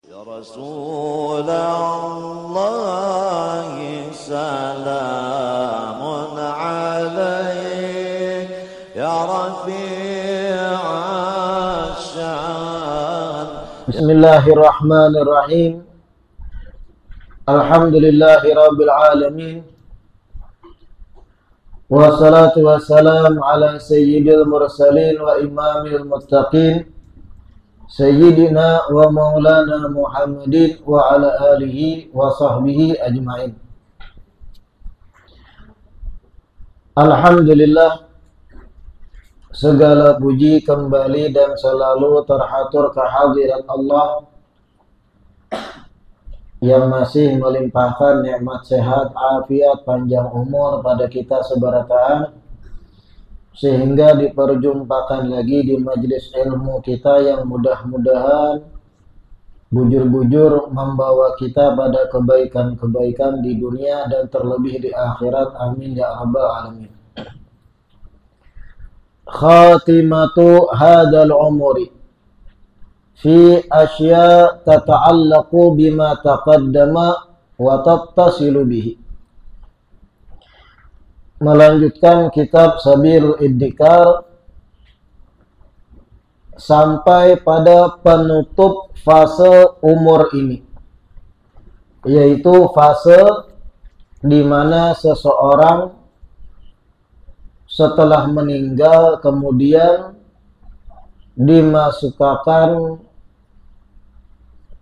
Ya Rasulullah salamun alaik ya rafi'asyan. Bismillahirrahmanirrahim. Alhamdulillahi rabbil alamin. Wassalatu wassalamu ala sayyidil mursalin wa imamil muttaqin Sayyidina wa maulana Muhammadin wa ala alihi wa sahbihi ajma'in. Alhamdulillah, segala puji kembali dan selalu terhatur kehadirat Allah yang masih melimpahkan nikmat sehat, afiat, panjang umur pada kita seberataan, sehingga diperjumpakan lagi di majelis ilmu kita yang mudah-mudahan bujur-bujur membawa kita pada kebaikan-kebaikan di dunia dan terlebih di akhirat. Amin ya rabbal alamin. Khatimatu hadal umuri fi asya tata'allaqu bima taqaddama wa tattasilu bihi. Melanjutkan kitab Sabilul Iddikar sampai pada penutup fase umur ini, yaitu fase di mana seseorang setelah meninggal kemudian dimasukkan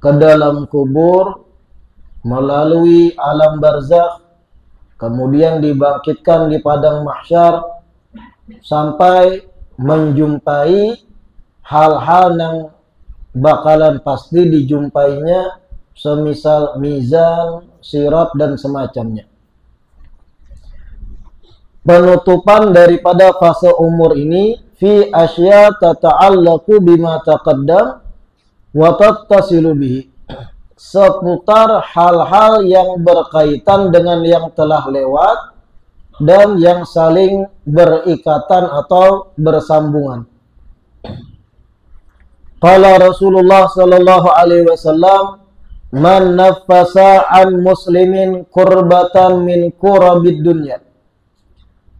ke dalam kubur melalui alam barzakh, kemudian dibangkitkan di padang mahsyar sampai menjumpai hal-hal yang bakalan pasti dijumpainya, semisal mizan, sirat dan semacamnya. Penutupan daripada fase umur ini fi asya tata'allaqu bima taqaddam wa tattasilu bihi, seputar hal-hal yang berkaitan dengan yang telah lewat dan yang saling berikatan atau bersambungan. Qala Rasulullah sallallahu alaihi wasallam, man naffasa an muslimin kurbatan min kurabid dunya,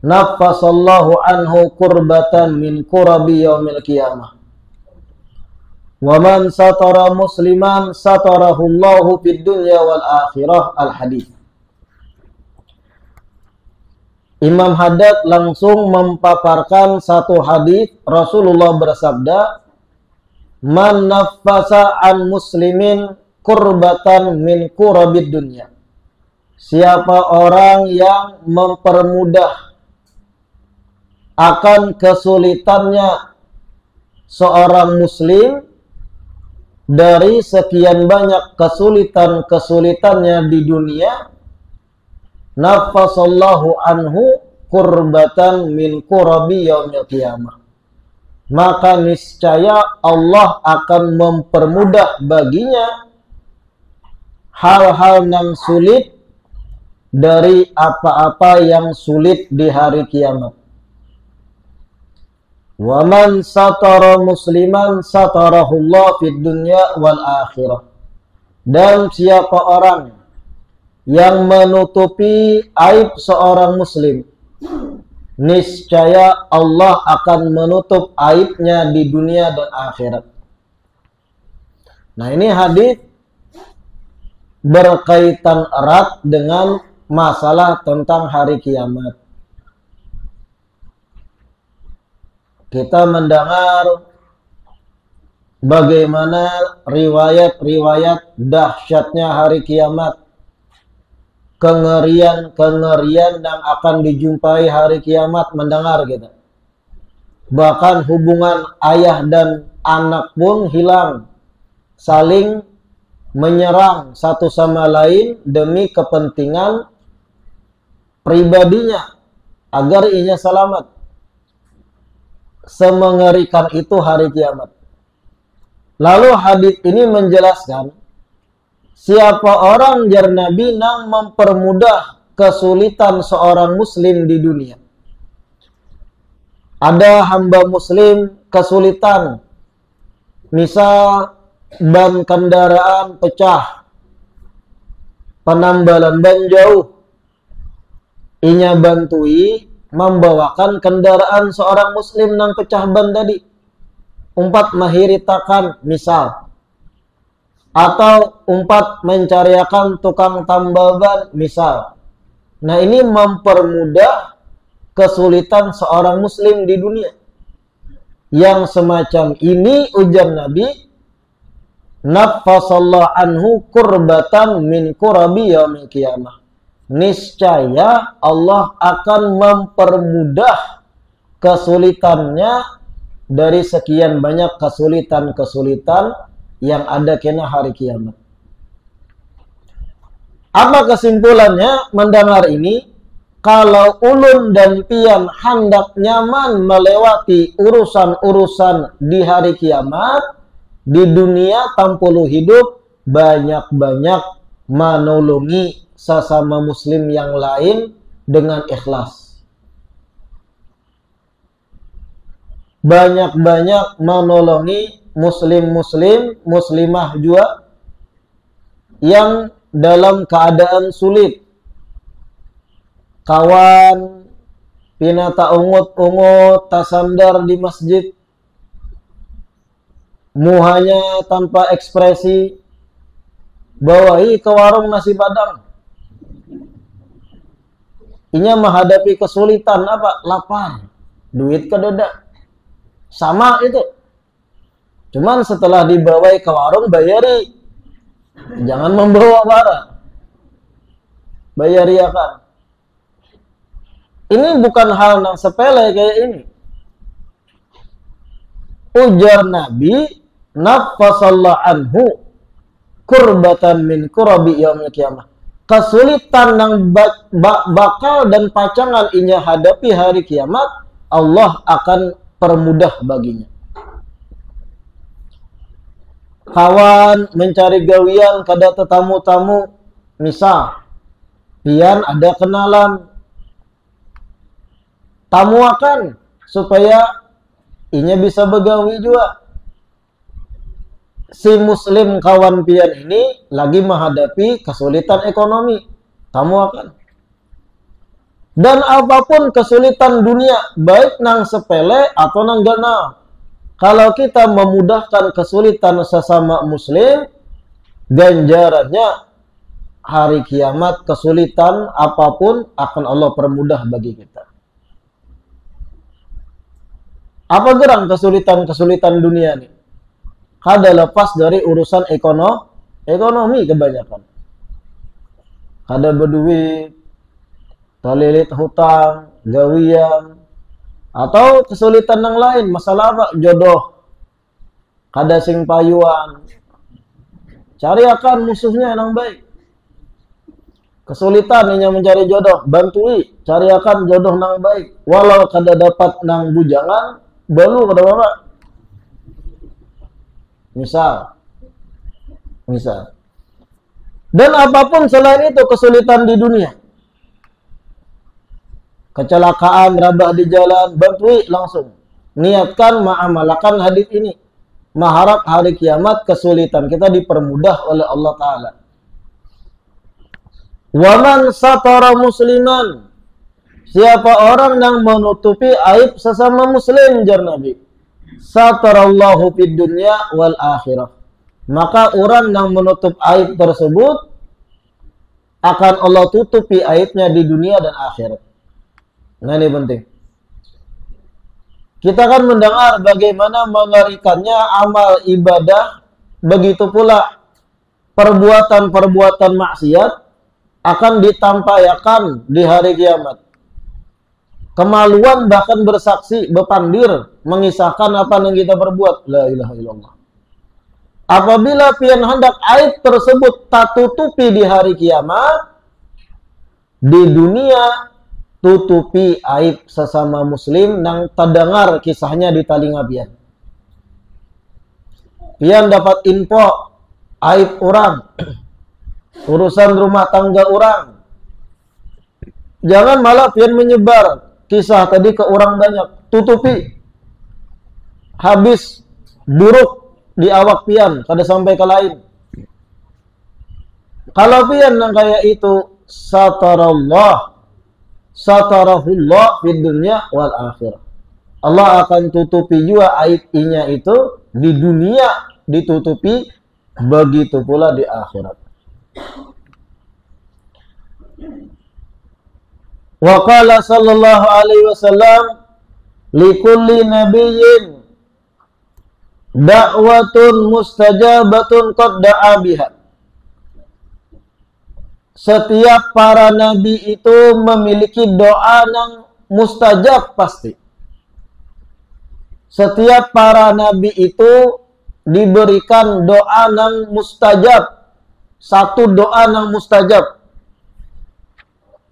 naffasallahu anhu kurbatan min kurabi yaumil qiyamah. Wa man satara musliman satarahullahu fid dunya wal akhirah. Al-hadits. Imam Haddad langsung mempaparkan satu hadis. Rasulullah bersabda, man naffasa an muslimin kurbatan min kurabid dunya, siapa orang yang mempermudah akan kesulitannya seorang muslim dari sekian banyak kesulitan-kesulitannya di dunia, nafasallahu anhu kurbatan min kurabi yaumil qiyamah, maka niscaya Allah akan mempermudah baginya hal-hal yang sulit dari apa-apa yang sulit di hari kiamat. Wa man satara musliman satarahullah fid dunya wal akhirah. Dan siapa orang yang menutupi aib seorang muslim, niscaya Allah akan menutup aibnya di dunia dan akhirat. Nah, ini hadis berkaitan erat dengan masalah tentang hari kiamat. Kita mendengar bagaimana riwayat-riwayat dahsyatnya hari kiamat, kengerian-kengerian yang akan dijumpai hari kiamat, mendengar kita. Bahkan hubungan ayah dan anak pun hilang, saling menyerang satu sama lain demi kepentingan pribadinya agar ia selamat. Semengerikan itu hari kiamat. Lalu hadis ini menjelaskan, siapa orang jar Nabi yang mempermudah kesulitan seorang muslim di dunia. Ada hamba muslim kesulitan, misal ban kendaraan pecah, penambalan ban jauh, inya bantui membawakan kendaraan seorang muslim nang pecah ban tadi, umpat mahiritakan misal, atau umpat mencariakan tukang tambal ban misal. Nah, ini mempermudah kesulitan seorang muslim di dunia. Yang semacam ini, ujar Nabi, naffasallahu anhu kurbatan min kurabi yaumil qiyamah. Niscaya Allah akan mempermudah kesulitannya dari sekian banyak kesulitan-kesulitan yang ada kena hari kiamat. Apa kesimpulannya mendengar ini? Kalau ulun dan pian hendak nyaman melewati urusan-urusan di hari kiamat, di dunia tampulu hidup, banyak-banyak menolongi sesama muslim yang lain dengan ikhlas. Banyak-banyak menolongi muslim-muslim, muslimah juga yang dalam keadaan sulit. Kawan pinata ungut-ungut tasandar di masjid, muhanya tanpa ekspresi, bawahi ke warung nasi padang. Inya menghadapi kesulitan apa? Lapar, duit kededa. Sama itu. Cuman setelah dibawai ke warung bayari. Jangan membawa barang. Bayari akan. Ini bukan hal yang sepele kayak ini. Ujar Nabi, naffasallahu anhu kurbatan min kurabi yaumil qiyamah. Kesulitan yang bakal dan pacangan inya hadapi hari kiamat, Allah akan permudah baginya. Kawan mencari gawian kada tetamu-tamu, misal pian ada kenalan, tamu akan supaya inya bisa begawi juga. Si muslim kawan pian ini lagi menghadapi kesulitan ekonomi, tamu akan. Dan apapun kesulitan dunia, baik nang sepele atau nang gana, kalau kita memudahkan kesulitan sesama muslim, ganjarannya hari kiamat kesulitan apapun akan Allah permudah bagi kita. Apa gerang kesulitan-kesulitan dunia ini? Kada lepas dari urusan ekonomi kebanyakan. Kada berduit, talilit hutang, gawian, atau kesulitan yang lain, masalah apa? Jodoh. Kada sing payuan. Cari akan musuhnya yang baik. Kesulitan ini mencari jodoh, bantui, cari akan jodoh yang baik. Walau kada dapat nang bujangan, balu kada apa. Misal. Dan apapun selain itu kesulitan di dunia. Kecelakaan, rabah di jalan, bantui langsung. Niatkan mengamalkan hadis ini. Mengharap hari kiamat kesulitan kita dipermudah oleh Allah Ta'ala. Waman satara musliman. Siapa orang yang menutupi aib sesama muslim, jar Nabi. Satarallahu fid dunya wal akhirah. Maka orang yang menutup aib tersebut akan Allah tutupi aibnya di dunia dan akhirat. Nah, ini penting. Kita akan mendengar bagaimana mengerikannya amal ibadah, begitu pula perbuatan-perbuatan maksiat akan ditampaikan di hari kiamat. Kemaluan bahkan bersaksi, berpandir, mengisahkan apa yang kita perbuat. La ilaha illallah. Apabila pian hendak aib tersebut tak tutupi di hari kiamat, di dunia tutupi aib sesama muslim yang terdengar kisahnya di telinga pian. Pian dapat info aib orang, urusan rumah tangga orang. Jangan malah pian menyebar kisah tadi ke orang banyak. Tutupi. Habis buruk di awak pian kada sampai ke lain. Kalau pian nang kaya itu satarahullah fid dunya wal akhirah. Allah akan tutupi juga aib inya itu di dunia, ditutupi, begitu pula di akhirat. Wa qala sallallahu alaihi wasallam likulli nabiyyin da'watun mustajabatun qad da'a biha. Setiap para nabi itu memiliki doa yang mustajab pasti. Setiap para nabi itu diberikan doa yang mustajab. Satu doa yang mustajab.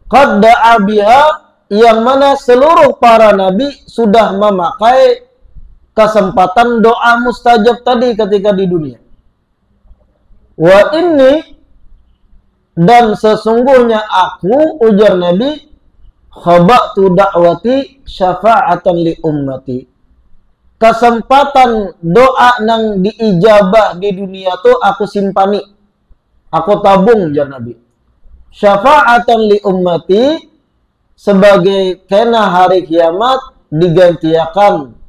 Qad da'a biha, yang mana seluruh para nabi sudah memakai kesempatan doa mustajab tadi ketika di dunia. Wa inni, dan sesungguhnya aku, ujar Nabi, khaba'tu da'wati syafa'atan li ummati. Kesempatan doa nang diijabah di dunia tuh aku simpani, aku tabung, ujar Nabi. Syafa'atan li ummati, sebagai kena hari kiamat digantiakan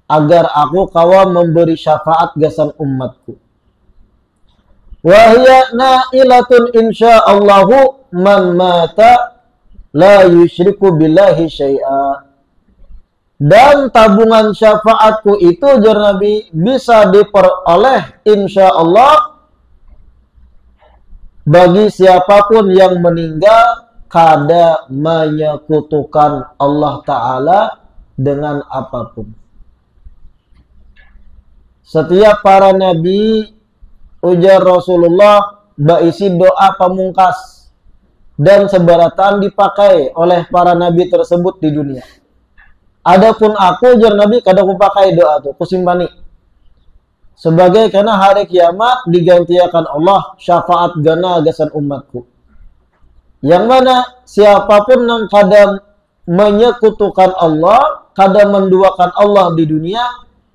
agar aku kawa memberi syafaat gasan umatku. Wahya na'ilatun insya'allahu man mata la yusyriku billahi syai'a. Dan tabungan syafaatku itu, ujar Nabi, bisa diperoleh insya'allah bagi siapapun yang meninggal kada menyekutukan Allah Ta'ala dengan apapun. Setiap para nabi, ujar Rasulullah, berisi doa pamungkas dan sebaratan dipakai oleh para nabi tersebut di dunia. Adapun aku, ujar Nabi, kada kupakai doa itu, kusimpani. Sebagai karena hari kiamat digantiakan Allah syafaat gana gasan umatku. Yang mana siapapun yang kada menyekutukan Allah, kada menduakan Allah di dunia,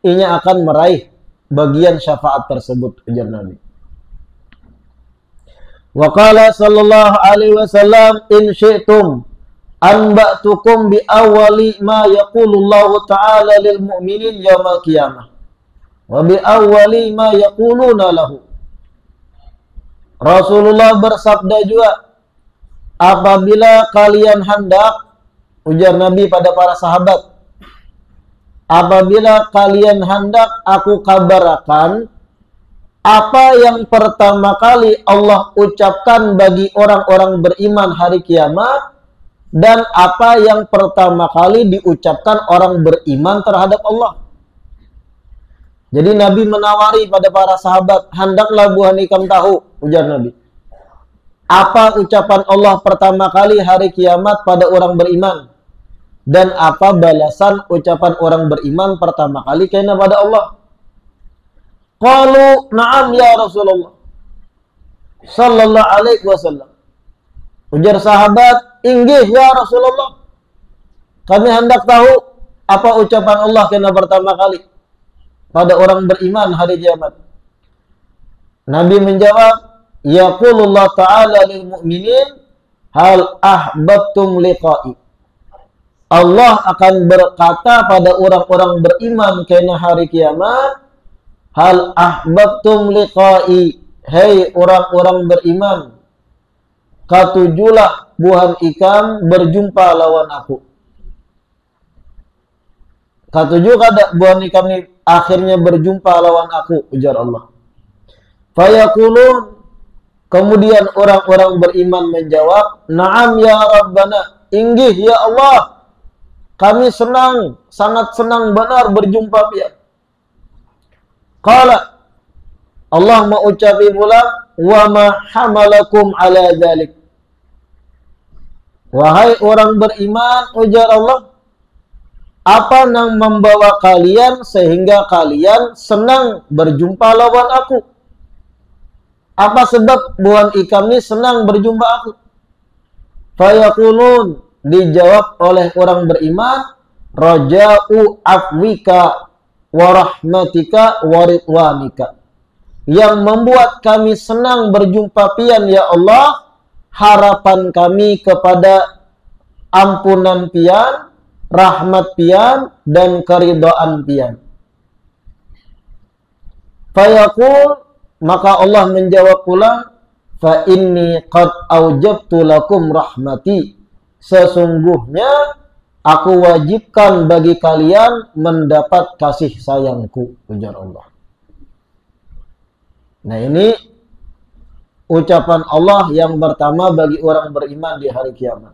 inya akan meraih bagian syafaat tersebut, ujar Nabi. Wa qala sallallahu alaihi wasallam, in syi'tum anba'tukum bi awwali ma yaqulullahu ta'ala lil mu'minin yaumal qiyamah wa bi awwali ma yaquluna lahu. Rasulullah bersabda juga, apabila kalian hendak, ujar Nabi pada para sahabat, apabila kalian hendak aku kabarkan apa yang pertama kali Allah ucapkan bagi orang-orang beriman hari kiamat, dan apa yang pertama kali diucapkan orang beriman terhadap Allah. Jadi Nabi menawari pada para sahabat, hendaklah buah nikam tahu, ujar Nabi, apa ucapan Allah pertama kali hari kiamat pada orang beriman, dan apa balasan ucapan orang beriman pertama kali kena pada Allah. Qalu na'am ya Rasulullah sallallahu alaihi wasallam. Ujar sahabat, inggih ya Rasulullah, kami hendak tahu apa ucapan Allah kena pertama kali pada orang beriman hari kiamat. Nabi menjawab, yaqulullah ta'ala lil mu'minin hal ahbabtum liqa'i. Allah akan berkata pada orang-orang beriman kena hari kiamat, hal ahbabtum liqa'i, hei orang-orang beriman, katujulah buhan ikam berjumpa lawan aku. Katuju kada buhan ikam ni akhirnya berjumpa lawan aku, ujar Allah. Fayaqulun, kemudian orang-orang beriman menjawab, na'am ya Rabbana, inggih ya Allah, kami senang, sangat senang benar berjumpa pihak. Qala, Allah mengucapi pula, wa ma hamalakum ala dzalik. Wahai orang beriman, ujar Allah, apa yang membawa kalian sehingga kalian senang berjumpa lawan aku? Apa sebab buhan ikam ini senang berjumpa aku? Fayaqulun, dijawab oleh orang beriman, raja'u afwika, wa rahmatika wa ridwanika. Yang membuat kami senang berjumpa pian ya Allah, harapan kami kepada ampunan pian, rahmat pian, dan keridhaan pian. Fayaqul, maka Allah menjawab pula, fa inni qad aujabtu lakum rahmati. Sesungguhnya aku wajibkan bagi kalian mendapat kasih sayangku, ujar Allah. Nah, ini ucapan Allah yang pertama bagi orang beriman di hari kiamat.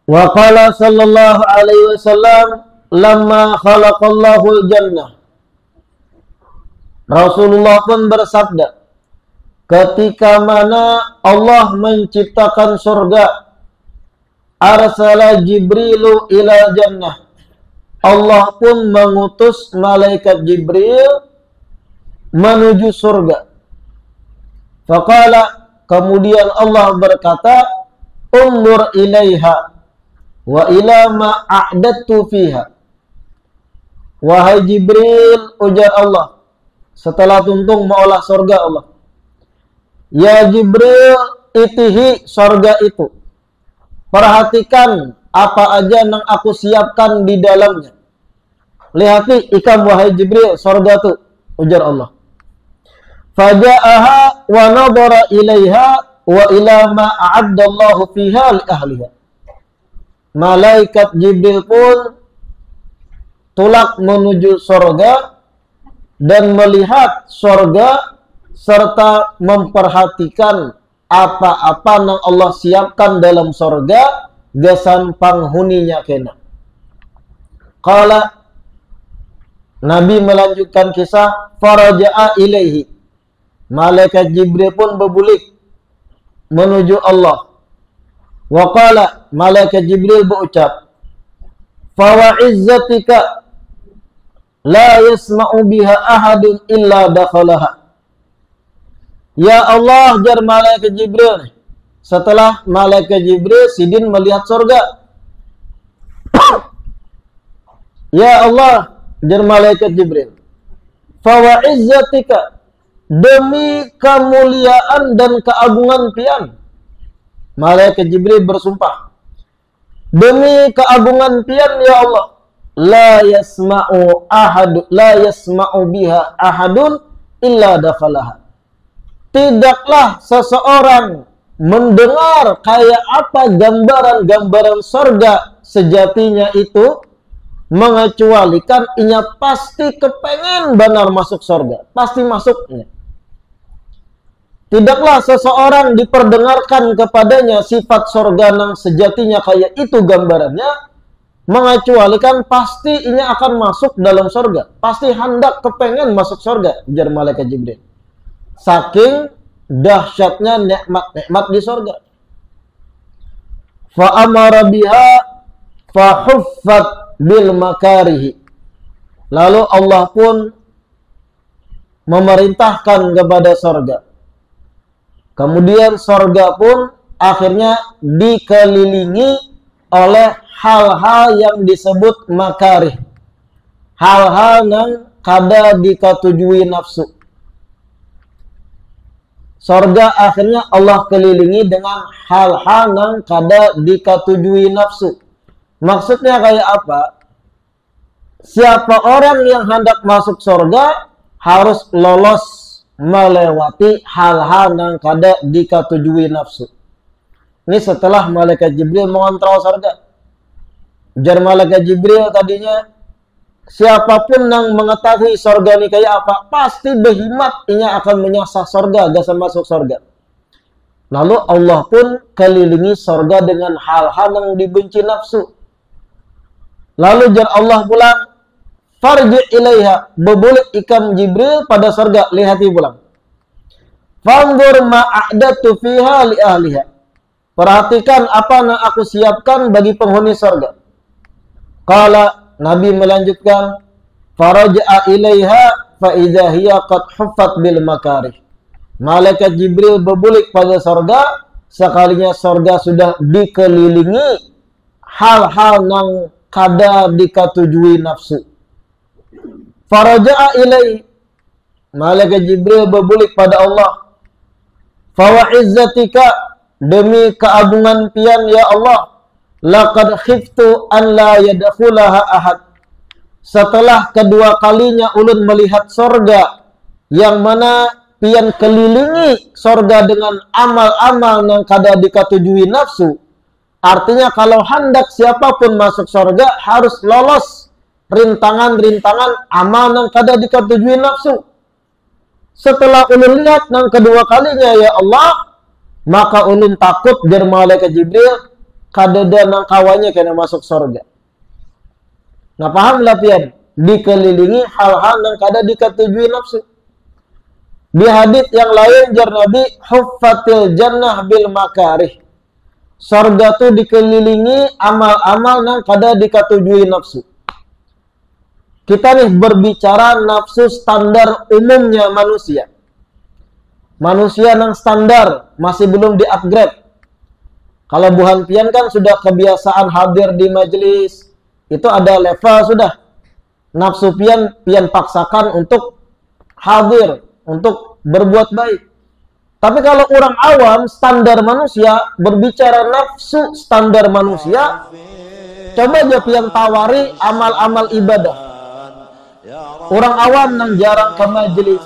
Wa qala sallallahu alaihi wasallam lamma khalaqallahu jannah. Rasulullah pun bersabda, ketika mana Allah menciptakan surga, arsala Jibrilu ila jannah. Allah pun mengutus malaikat Jibril menuju surga. Faqala, kemudian Allah berkata, undur ilaiha wa ila ma a'dadtu fiha. Wahai Jibril, ujar Allah setelah tuntung mengolah surga Allah, ya Jibril, itihi surga itu, perhatikan apa aja yang aku siapkan di dalamnya. Lihati ikam wahai Jibril surga itu, ujar Allah. Faja'aha wa nadhara ilaiha wa ila ma a'addallahu fiha li ahliha. Malaikat Jibril pun tulak menuju surga dan melihat surga serta memperhatikan apa-apa yang Allah siapkan dalam surga gasan penghuninya kena. Qala, Nabi melanjutkan kisah, faraja'a ilaihi. Malaikat Jibril pun berbulik menuju Allah. Wa qala, malaikat Jibril berucap, fa wa izzatika la yasma'u biha ahadun illa dakhalaha. Ya Allah, jar malaikat Jibril. Setelah malaikat Jibril sidin melihat surga. Ya Allah, jar malaikat Jibril. Fa wa izzatika, demi kemuliaan dan keagungan pian. Malaikat Jibril bersumpah, demi keagungan pian ya Allah, la yasma'u biha ahadun illa dakhalaha. Tidaklah seseorang mendengar kayak apa gambaran-gambaran surga sejatinya itu, mengecualikan inya pasti kepengen benar masuk surga, pasti masuknya. Tidaklah seseorang diperdengarkan kepadanya sifat surga yang sejatinya kayak itu gambarannya, mengecualikan pasti inya akan masuk dalam surga, pasti hendak kepengen masuk surga, ujar malaikat Jibril. Saking dahsyatnya nikmat-nikmat di surga. Fa amara biha fa huffat bil makarihi. Lalu Allah pun memerintahkan kepada surga. Kemudian surga pun akhirnya dikelilingi oleh hal-hal yang disebut makarih. Hal-hal yang kada diketujui nafsu. Surga akhirnya Allah kelilingi dengan hal-hal yang kada diketujui nafsu. Maksudnya kayak apa? Siapa orang yang hendak masuk surga harus lolos melewati hal-hal yang kada diketujui nafsu. Ini setelah malaikat Jibril mengontrol surga. Ujar malaikat Jibril tadinya, siapapun yang mengetahui surga ini kayak apa, pasti berhimat inya akan menyasar surga, gak masuk surga. Lalu Allah pun kelilingi surga dengan hal-hal yang dibenci nafsu. Lalu jar Allah pulang, farji ilaiha, berbulik ikam Jibril pada surga, lihati pulang. Fanzur ma'adatu fiha li ahliha. Perhatikan apa yang aku siapkan bagi penghuni surga. Qala, Nabi melanjutkan, faraja'a ilaiha fa idza hiya qad huffat bil makarih. Malaikat Jibril berbulik pada surga, sekalinya surga sudah dikelilingi hal-hal yang kada dikatujui nafsu. Faraja'a ilai, malaikat Jibril berbulik pada Allah. Fawa izzatika, demi keagungan pian ya Allah, laqad khiftu an la yadkhulaha ahad. Setelah kedua kalinya ulun melihat sorga, yang mana pian kelilingi sorga dengan amal-amal yang kada dikatujui nafsu. Artinya kalau hendak siapapun masuk sorga harus lolos rintangan-rintangan amal yang kada dikatujui nafsu. Setelah ulun lihat yang kedua kalinya ya Allah, maka ulun takut jar malaikat Jibril kadada nang kawannya kena masuk sorga. Nah pahamlah pian, dikelilingi hal-hal yang kada dikatujui nafsu. Di hadits yang lain jar Nabi, huffatil jannah bil makarih. Sorga tu dikelilingi amal-amal yang kada dikatujui nafsu. Kita nih berbicara nafsu standar umumnya manusia. Manusia yang standar, masih belum di-upgrade. Kalau buhan pian kan sudah kebiasaan hadir di majelis, itu ada level sudah. Nafsu pian paksakan untuk hadir, untuk berbuat baik. Tapi kalau orang awam, standar manusia, berbicara nafsu standar manusia, coba aja pian tawari amal-amal ibadah. Orang awam yang jarang ke majelis,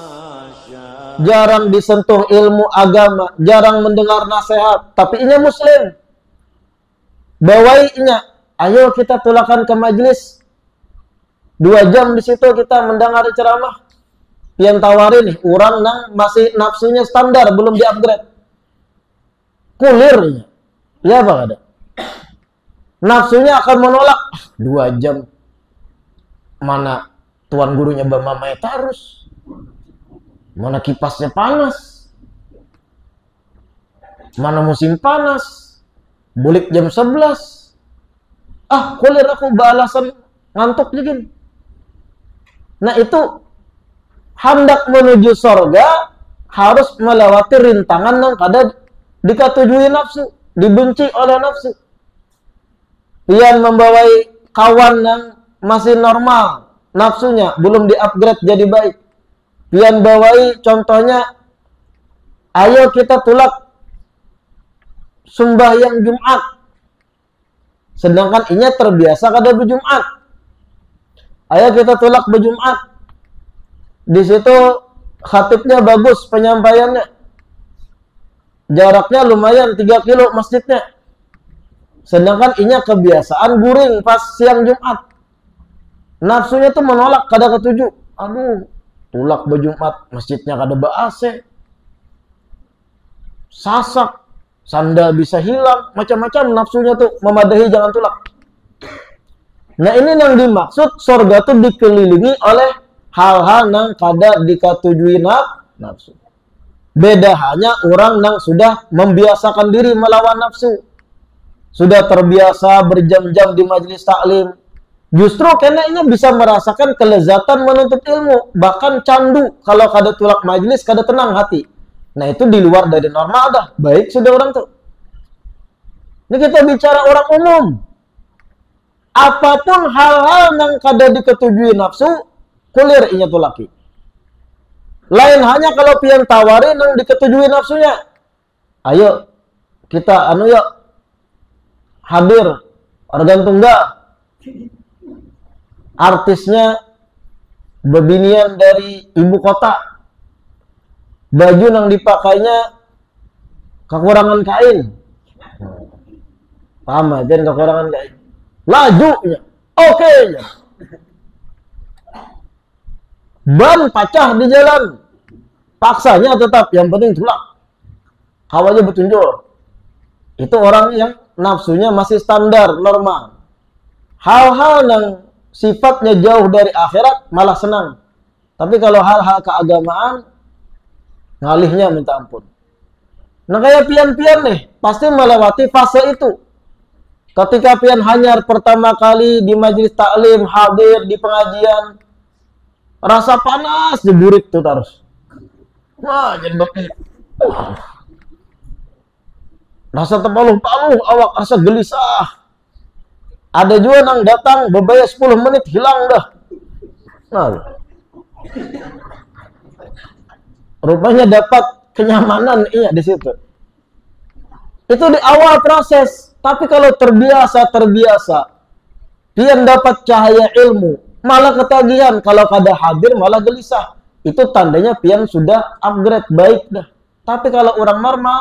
jarang disentuh ilmu agama, jarang mendengar nasihat, tapi ini muslim. Bawainya, ayo kita tulakan ke majelis. 2 jam di situ kita mendengar ceramah. Pian tawari nih, orang yang masih nafsunya standar, belum di-upgrade. Kulirnya. Ya apa ada? Nafsunya akan menolak. 2 jam. Mana tuan gurunya Bama terus? Mana kipasnya panas? Mana musim panas? Bulik jam 11. Kulir aku balasan ngantuk juga. Nah itu hendak menuju sorga harus melewati rintangan yang kada dikatujui nafsu, dibenci oleh nafsu. Pian membawai kawan yang masih normal, nafsunya belum di-upgrade jadi baik. Pian bawai contohnya, ayo kita tulak sembahyang Jumat. Sedangkan inya terbiasa kada berjumat. Ayo kita tulak berjumat. Di situ khatibnya bagus penyampaiannya. Jaraknya lumayan 3 kilo masjidnya. Sedangkan inya kebiasaan guring pas siang Jumat. Nafsunya tuh menolak kada ketuju. Tulak berjumat, masjidnya kada be-AC. Sasak, sandal bisa hilang, macam-macam nafsunya tuh memadahi jangan tulak. Nah ini yang dimaksud sorga tuh dikelilingi oleh hal-hal yang kada dikatujui nafsu. Beda hanya orang yang sudah membiasakan diri melawan nafsu. Sudah terbiasa berjam-jam di majelis taklim. Justru kenanya bisa merasakan kelezatan menuntut ilmu. Bahkan candu kalau kada tulak majelis, kada tenang hati. Nah itu di luar dari normal dah. Baik sudah orang tuh. Ini kita bicara orang umum. Apapun hal-hal yang kada diketujui nafsu, kulir inya tulaki. Lain hanya kalau pian tawari yang diketujui nafsunya. Ayo kita yuk hadir organ tunggal. Artisnya bebinian dari ibu kota. Baju yang dipakainya kekurangan kain. Paham aja kekurangan kain. Lajunya, oke. Ban pecah di jalan, paksanya tetap, yang penting tulak. Kawannya bertunjuk. Itu orang yang nafsunya masih standar, normal. Hal-hal yang sifatnya jauh dari akhirat malah senang. Tapi kalau hal-hal keagamaan, ngalihnya minta ampun. Nah kayak pian-pian nih, pasti melewati fase itu. Ketika pian hanyar pertama kali di majelis taklim, hadir di pengajian, rasa panas jeburit tuh terus. Wah, jadi rasa terpaluh-paluh awak, rasa gelisah. Ada juga nang datang beberapa 10 menit hilang dah. Nah, rupanya dapat kenyamanan iya di situ. Itu di awal proses. Tapi kalau terbiasa, pian dapat cahaya ilmu, malah ketagihan. Kalau kada hadir malah gelisah. Itu tandanya pian sudah upgrade baik dah. Tapi kalau orang normal,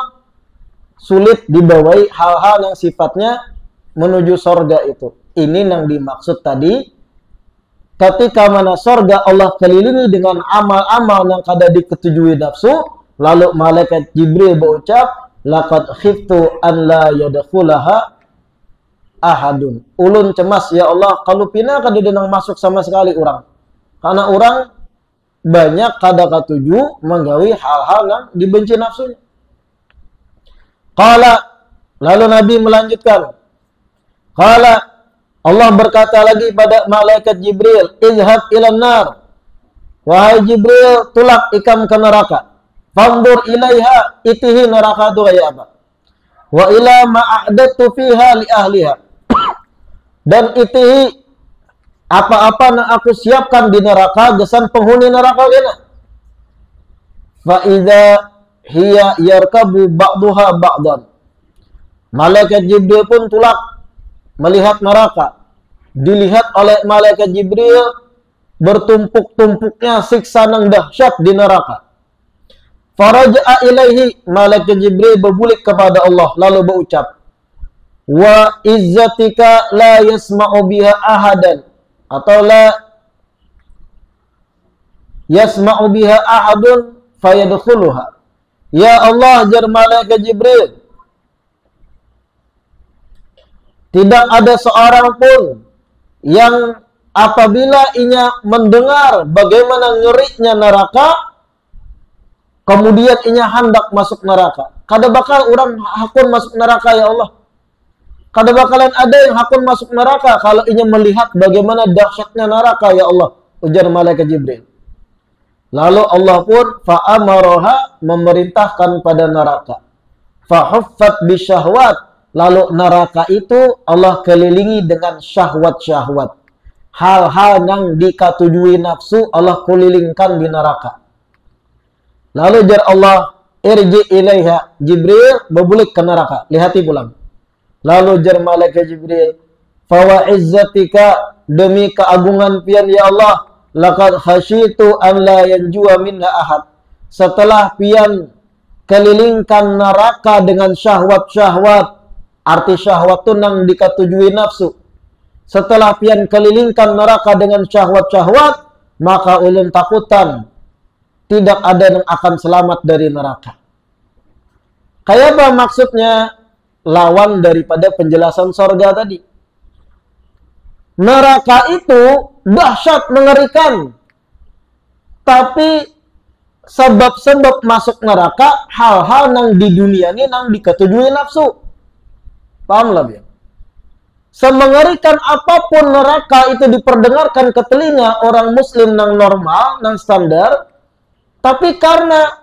sulit dibawai hal-hal yang sifatnya menuju sorga itu. Ini yang dimaksud tadi. Ketika mana sorga Allah kelilingi dengan amal-amal yang kada diketujui nafsu, lalu malaikat Jibril berucap, laqad khiftu an la yadkhulaha ahadun. Ulun cemas ya Allah kalau pina kada denang masuk sama sekali orang. Karena orang banyak kada katuju menggawi hal-hal yang dibenci nafsunya. Qala, lalu Nabi melanjutkan. Qala, Allah berkata lagi pada malaikat Jibril, izhab ilan nar. Wahai Jibril, tulak ikam ke neraka. Fandur ilaiha, itihi neraka itu kayak apa? Wa ila ma'adatu fiha li ahliha. Dan itihi apa-apa yang aku siapkan di neraka gesan penghuni neraka kena. Fa idza hiya yarkabu ba'daha ba'dan. Malaikat Jibril pun tulak melihat neraka. Dilihat oleh malaikat Jibril bertumpuk-tumpuknya siksa yang dahsyat di neraka. Faraja'a ilaihi, malaikat Jibril berbulik kepada Allah lalu berucap, wa izzatika la yasma'u biha ahadan, atau la yasma'u biha ahadun fayadkhuluha. Ya Allah, jar malaikat Jibril, tidak ada seorang pun yang apabila inya mendengar bagaimana ngerinya neraka, kemudian inya hendak masuk neraka. Kada bakal orang hakun masuk neraka ya Allah. Kada bakalan ada yang hakun masuk neraka kalau inya melihat bagaimana dahsyatnya neraka ya Allah, ujar malaikat Jibril. Lalu Allah pun fa'amaraha, memerintahkan pada neraka. Fahuffat bisyahwat, lalu neraka itu Allah kelilingi dengan syahwat-syahwat. Hal-hal yang dikatujui nafsu Allah kelilingkan di neraka. Lalu jar Allah, irji ilaiha, Jibril berbulik ke neraka, lihati pulang. Lalu jar malaikat Jibril, fawa izzatika, demi keagungan pian ya Allah, laqad khasyitu an la yanjua minha ahad. Setelah pian kelilingkan neraka dengan syahwat-syahwat, arti syahwat itu nang dikatujui nafsu. Setelah pian kelilingkan neraka dengan syahwat-syahwat, maka ulun takutan tidak ada yang akan selamat dari neraka. Kayak apa maksudnya? Lawan daripada penjelasan sorga tadi. Neraka itu dahsyat, mengerikan. Tapi sebab-sebab masuk neraka, hal-hal yang di dunia ini yang diketujui nafsu. Paham lah ya? Semengerikan apapun neraka itu diperdengarkan ke telinga orang muslim yang normal, yang standar, tapi karena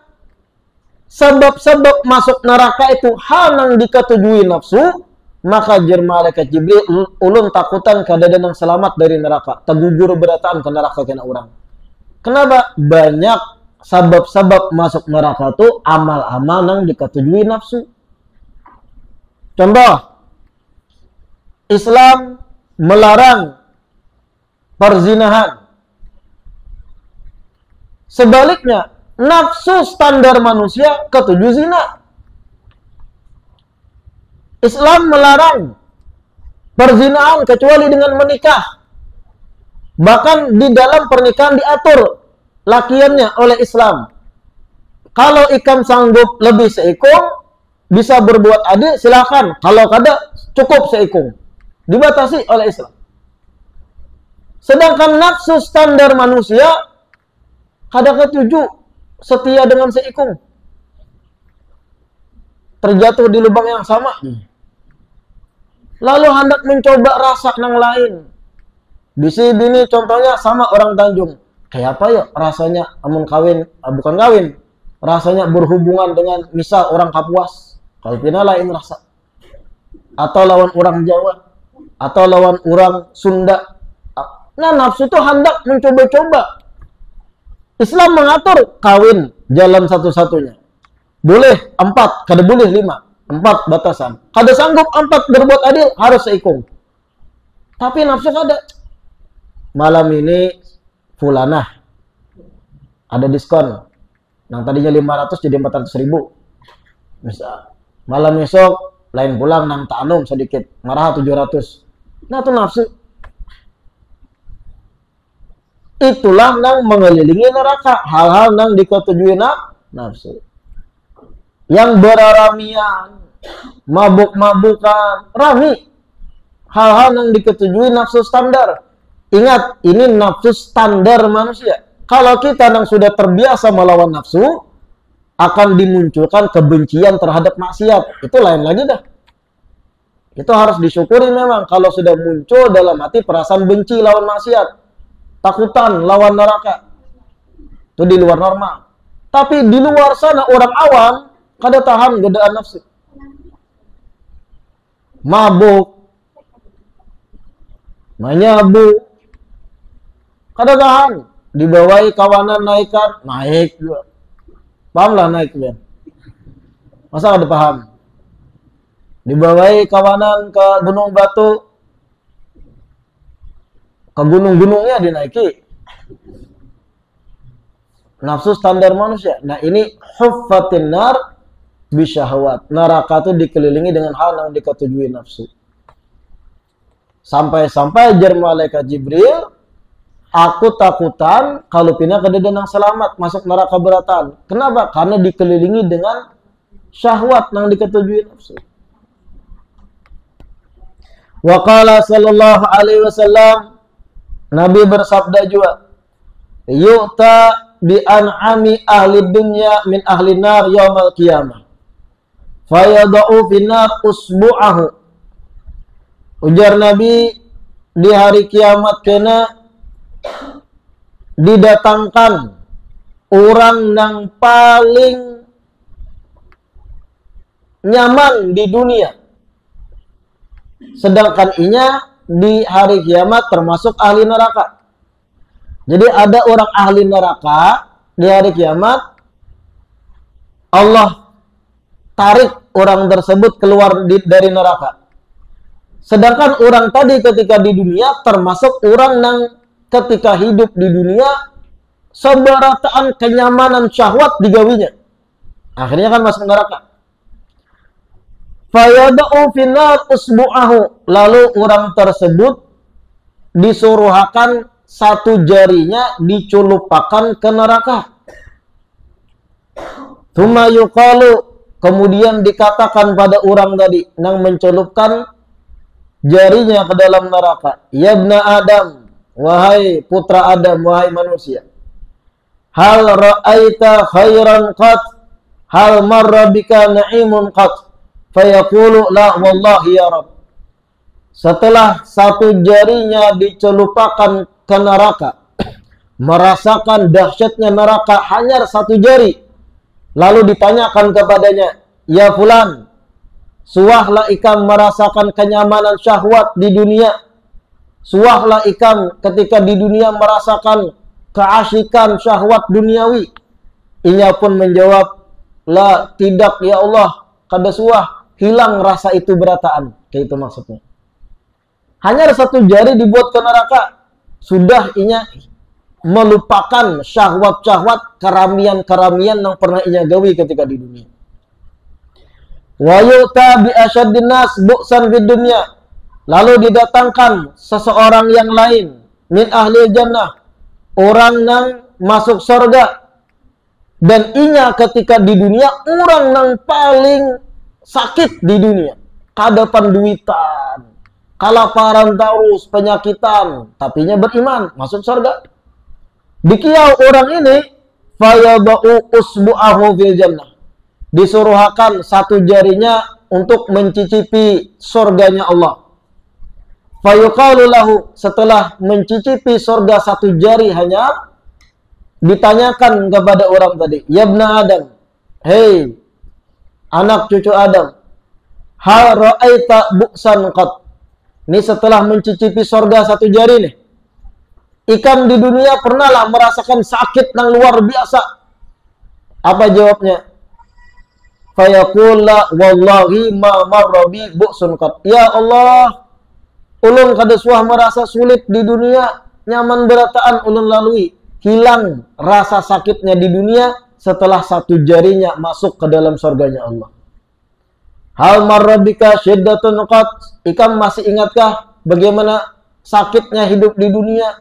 sebab-sebab masuk neraka itu hal yang diketujui nafsu, maka jar malaikat Jibril, ulun takutan kadang yang selamat dari neraka, tegugur berataan ke neraka kena orang. Kenapa? Banyak sebab-sebab masuk neraka itu amal-amal yang diketujui nafsu. Contoh, Islam melarang perzinahan. Sebaliknya, nafsu standar manusia ketujuh zina. Islam melarang perzinahan kecuali dengan menikah. Bahkan di dalam pernikahan diatur lakiannya oleh Islam. Kalau ikam sanggup lebih seikung, bisa berbuat adil, silakan. Kalau kada, cukup seikung. Dibatasi oleh Islam. Sedangkan nafsu standar manusia kada ketujuh setia dengan seikung. Terjatuh di lubang yang sama. Lalu hendak mencoba rasa yang lain. Bisi bini contohnya sama orang Tanjung. Kayak apa ya rasanya amun kawin, bukan kawin. Rasanya berhubungan dengan misal orang Kapuas. Kalau pina lain rasa. Atau lawan orang Jawa. atau lawan orang Sunda. Nah, nafsu itu hendak mencoba-coba. Islam mengatur kawin jalan satu-satunya. Boleh 4, kada boleh 5. 4 batasan. Kada sanggup 4 berbuat adil, harus seikung. Tapi nafsu kada. Malam ini fulanah ada diskon. Yang tadinya 500 jadi 400.000. Misal. Malam esok lain pulang nang tanum sedikit, marah 700. Nah, itu nafsu. Itulah nang mengelilingi neraka. Hal-hal nang diketujui nafsu. Yang beraramian, mabuk-mabukan, rami. Hal-hal yang diketujui nafsu standar. Ingat, ini nafsu standar manusia. Kalau kita yang sudah terbiasa melawan nafsu, akan dimunculkan kebencian terhadap maksiat. Itu lain lagi dah. Itu harus disyukuri memang. Kalau sudah muncul dalam hati perasaan benci lawan maksiat, takutan lawan neraka, itu di luar normal. Tapi di luar sana orang awam kada tahan godaan nafsu. Mabuk, menyabu, kada tahan. Dibawai kawanan naik juga. Paham lah naik kan? Masa kada paham? Dibawai kawanan ke Gunung Batu, ke gunung-gunungnya dinaiki. Nafsu standar manusia. Nah, ini huffatin nar bisyahwat. Neraka itu dikelilingi dengan hal yang diketujui nafsu. Sampai-sampai jar malaikat Jibril, aku takutan kalau pindah ke danang selamat masuk neraka beratan. Kenapa? Karena dikelilingi dengan syahwat yang diketujui nafsu. Wa qala sallallahu alaihi wasallam, Nabi bersabda juga, yu'ta bi an'ami ahli dunya min ahli nar yaumal qiyamah. Fayada'u finnar usbu'ahu. Ujar Nabi, di hari kiamat kena didatangkan orang yang paling nyaman di dunia. Sedangkan inya di hari kiamat termasuk ahli neraka. Jadi ada orang ahli neraka di hari kiamat, Allah tarik orang tersebut keluar dari neraka. Sedangkan orang tadi ketika di dunia termasuk orang yang ketika hidup di dunia seberataan kenyamanan syahwat digawinya. Akhirnya kan masuk neraka. Fayada'u finnar usbu'ahu. Lalu orang tersebut disuruhakan satu jarinya dicelupakan ke neraka. Tsumma yuqalu, kemudian dikatakan pada orang tadi yang mencelupkan jarinya ke dalam neraka, ya ibna Adam, wahai putra Adam, wahai manusia, hal ra'aita khairan qat, hal marra bika na'imun qat, fayaqulu la wallahi ya Rabb. Setelah satu jarinya dicelupakan ke neraka, merasakan dahsyatnya neraka hanya satu jari, lalu ditanyakan kepadanya, ya fulan, suahlah ikam merasakan kenyamanan syahwat di dunia. Suahlah ikam ketika di dunia merasakan keasyikan syahwat duniawi. Inya pun menjawab, la, tidak ya Allah, kada suah, hilang rasa itu berataan. Kayak itu maksudnya. Hanya satu jari dibuat ke neraka, sudah inya melupakan syahwat-syahwat, keramian-keramian yang pernah inya gawi ketika di dunia. Wa yu'ta bi asyaddin nas bu'san fid dunya. Lalu didatangkan seseorang yang lain min ahli jannah, orang yang masuk surga, dan inya ketika di dunia orang yang paling sakit di dunia, kada penduitan, kelaparan terus, penyakitan, tapi inya beriman, masuk surga. Dikiau orang ini fayada'u usbu'ahu fil jannah, disuruhakan satu jarinya untuk mencicipi surganya Allah. Fayuqalu lahu, setelah mencicipi surga satu jari hanya, ditanyakan kepada orang tadi, ya ibna Adam, hei anak cucu Adam, hal ra'aita bu'san qat, Ini setelah mencicipi sorga 1 jari nih. Ikam di dunia pernahlah merasakan sakit yang luar biasa. Apa jawabnya? Fayaqul la wallahi ma marra bi bu'sun qat. Ya Allah, ulun kada suah merasa sulit di dunia, nyaman berataan ulun lalui. Hilang rasa sakitnya di dunia setelah 1 jarinya masuk ke dalam surganya Allah. Hal marra bika syiddatun qat. Ikam masih ingatkah bagaimana sakitnya hidup di dunia?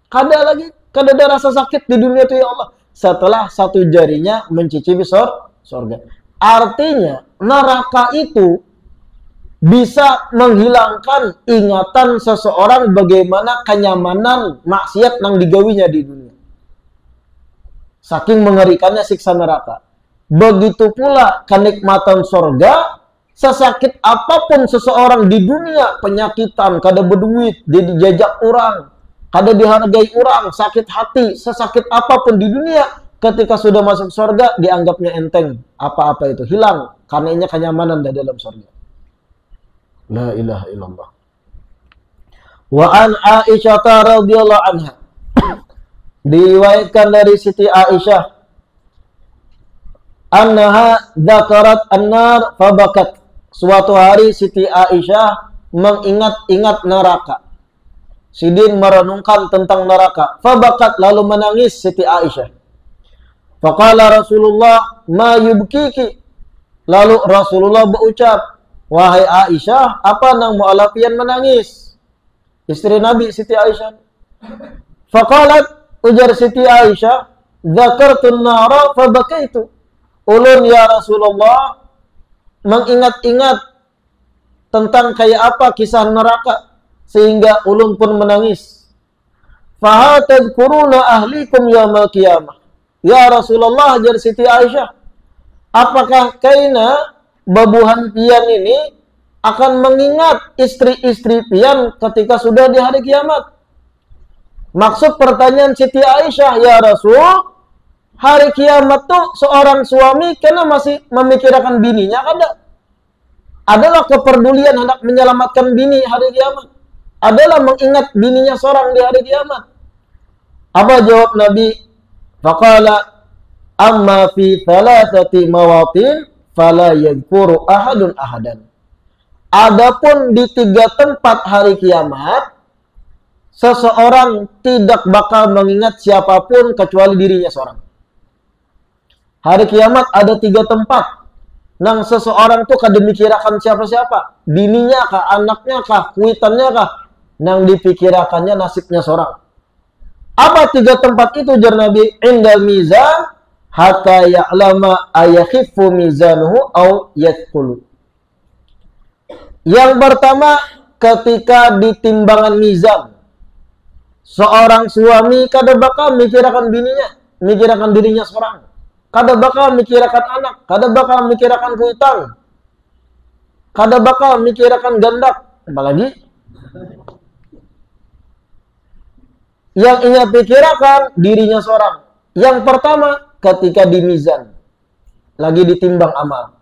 Kada ada rasa sakit di dunia itu ya Allah. Setelah 1 jarinya mencicipi surga. Artinya neraka itu bisa menghilangkan ingatan seseorang bagaimana kenyamanan maksiat yang digawinya di dunia. Saking mengerikannya siksa neraka. Begitu pula kenikmatan surga, sesakit apapun seseorang di dunia, penyakitan, kada berduit, dijajak orang, kada dihargai orang, sakit hati, sesakit apapun di dunia, ketika sudah masuk surga, dianggapnya enteng. Apa-apa itu hilang, karena ini kenyamanan di dalam surga. La ilaha illallah. Wa an Aisyah radhiyallahu anha. Diriwayatkan dari Siti Aisyah, annaha dzakarat an-nar fabakat. Suatu hari Siti Aisyah mengingat-ingat neraka. Sidin merenungkan tentang neraka. Fabakat, lalu menangis Siti Aisyah. Faqala Rasulullah, ma yubkiki. Lalu Rasulullah berucap, wahai Aisyah, apa nang mu'alafian menangis? Istri Nabi Siti Aisyah. Faqalat, ujar Siti Aisyah, dzakartun nara fabakaitu. Ulun ya Rasulullah mengingat-ingat tentang kayak apa kisah neraka sehingga ulun pun menangis. Fa tadhkuruna ahlikum yaumil qiyamah. Ya Rasulullah, jar Siti Aisyah, apakah kaina babuhan pian ini akan mengingat istri-istri pian ketika sudah di hari kiamat? Maksud pertanyaan Siti Aisyah, ya Rasul, hari kiamat tuh seorang suami kena masih memikirkan bininya kada? Adalah kepedulian hendak menyelamatkan bini hari kiamat. Adalah mengingat bininya seorang di hari kiamat. Apa jawab Nabi? Faqala amma fi thalathati mawatin fala yadhkuru ahadun ahadan. Adapun di 3 tempat hari kiamat, seseorang tidak bakal mengingat siapapun kecuali dirinya seorang. Hari kiamat ada 3 tempat. Nang seseorang tuh kada mikirakan siapa-siapa. Bininya kah, anaknya kah, kuitannya kah. Nang dipikirakannya nasibnya seorang. Apa 3 tempat itu jar Nabi? Indal mizan hatta ya'lama ayakhifu mizanuhu au yathqulu. Yang pertama, ketika di timbangan mizan. Seorang suami kada bakal mikirakan bininya, mikirakan dirinya seorang. Kada bakal mikirakan anak, kada bakal mikirakan kuitang, kada bakal mikirakan gandak, apalagi yang ia pikirkan dirinya seorang. Yang pertama, ketika di mizan, lagi ditimbang amal,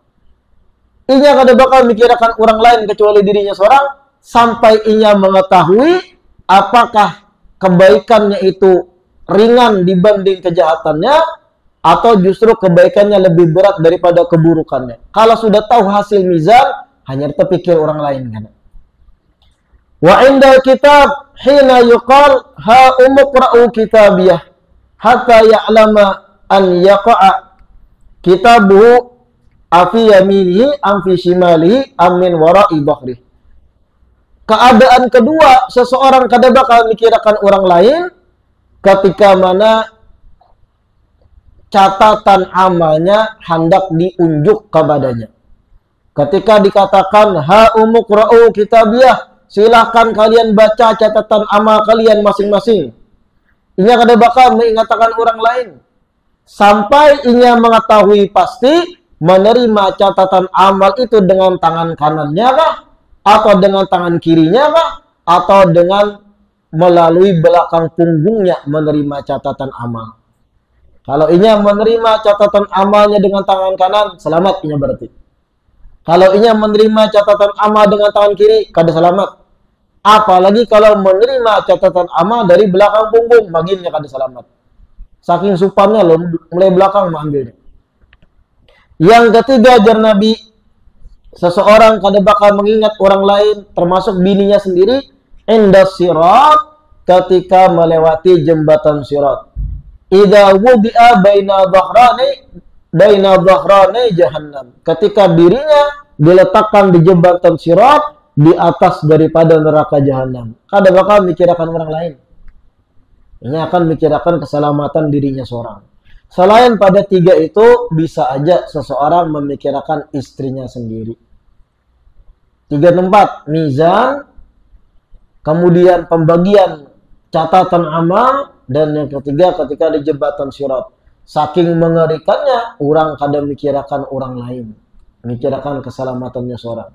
ia kada bakal mikirakan orang lain kecuali dirinya seorang, sampai ia mengetahui apakah kebaikannya itu ringan dibanding kejahatannya, atau justru kebaikannya lebih berat daripada keburukannya. Kalau sudah tahu hasil mizan, hanya terpikir orang lain kan. Wa indal kitab hina yuqal ha umqra'u kitabiyah hatta ya'lama an yaqa'a kitabuhu afi yaminihi am fi shimalihi am min wara'i bahri. Keadaan kedua, seseorang kada bakal mikirkan orang lain ketika mana catatan amalnya hendak diunjuk kepadanya. Ketika dikatakan ha umqra'u kitabiyah, silahkan kalian baca catatan amal kalian masing-masing. Inya kada bakal mengingatkan orang lain sampai inya mengetahui pasti menerima catatan amal itu dengan tangan kanannya kah, atau dengan tangan kirinya kah, atau dengan melalui belakang punggungnya menerima catatan amal. Kalau inya menerima catatan amalnya dengan tangan kanan, selamat inya berarti. Kalau inya menerima catatan amal dengan tangan kiri, kada selamat. Apalagi kalau menerima catatan amal dari belakang punggung, baginnya kada selamat. Saking supannya loh, mulai belakang mengambilnya. Yang ketiga, jar Nabi, seseorang kada bakal mengingat orang lain, termasuk bininya sendiri, indas sirat, ketika melewati jembatan sirat. Idza wudi'a baina dhahrani jahannam. Ketika dirinya diletakkan di jembatan sirat, di atas daripada neraka jahanam. Kada bakal mikirkan orang lain. Ini akan mikirkan keselamatan dirinya seorang. Selain pada tiga itu, bisa aja seseorang memikirkan istrinya sendiri. Tiga tempat, mizan, kemudian pembagian catatan amal, dan yang ketiga ketika di jembatan sirat. Saking mengerikannya, orang kada mikirkan orang lain. Mikirkan keselamatannya seorang.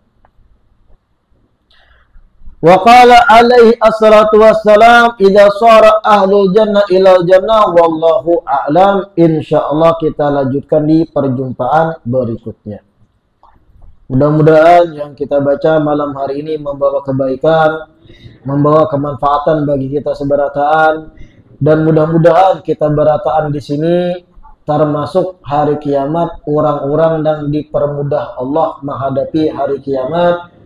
Wa qala alaihi assalatu wassalam, idza sara ahlul jannah ilal jannah wallahu a'lam. Insyaallah kita lanjutkan di perjumpaan berikutnya. Mudah-mudahan yang kita baca malam hari ini membawa kebaikan, membawa kemanfaatan bagi kita seberataan, dan mudah-mudahan kita berataan di sini termasuk hari kiamat orang-orang yang dipermudah Allah menghadapi hari kiamat,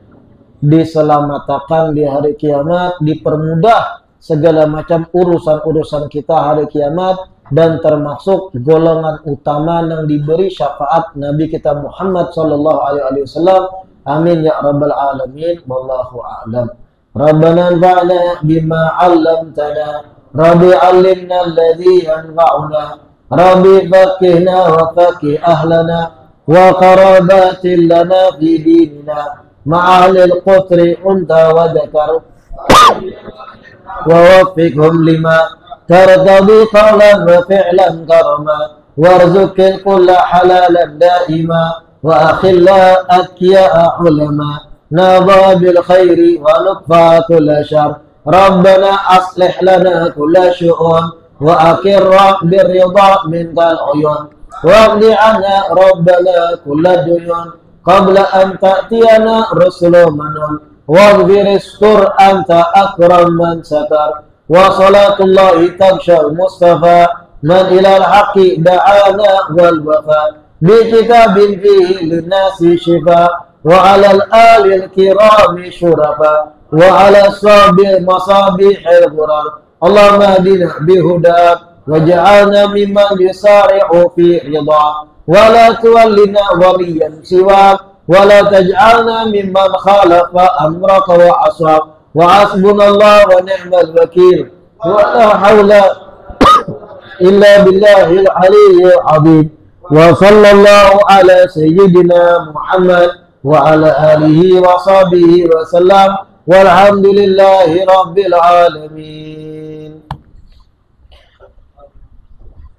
diselamatkan di hari kiamat, dipermudah segala macam urusan-urusan kita hari kiamat, dan termasuk golongan utama yang diberi syafaat Nabi kita Muhammad sallallahu alaihi wasallam. Amin ya rabbal alamin. Wallahu a'lam. Rabbana anfa'na bima 'allamtana, Rabbi 'allimna alladhi yanfa'una, Rabbi faqqihna wa faqqih ahlana wa qarabatin lana fi dinina مع أهل القطر أنت وذكر ووفقهم لما ترتضي قولا وفعلا كرما وارزق الكل حلالا دائما وأخلا أتقياء علما نضى بالخير ونكفى كل شر ربنا أصلح لنا كل شؤون وأقر بالرضا منك العيون واقض عنا ربنا كل ديون قبل أن تأتينا رسل منون واغفر استر أنت أكرم من ستر وصلاة الله تغشى المصطفى من إلى الحق دعانا والوفاء بكتاب فيه للناس شفاء وعلى الآل الكرام شرفاء وعلى الصابر مصابيح الغرر اللهم اهدنا بهداك واجعلنا ممن يسارع في رضاك ولا تولنا وليا سواك ولا تجعلنا ممن خالف أمرك وعصاك وحسبنا الله ونعم الوكيل ولا حول إلا بالله العلي العظيم وصلى الله على سيدنا محمد وعلى آله وصحبه وسلم والحمد لله رب العالمين.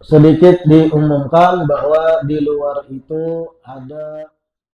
Sedikit diumumkan bahwa di luar itu ada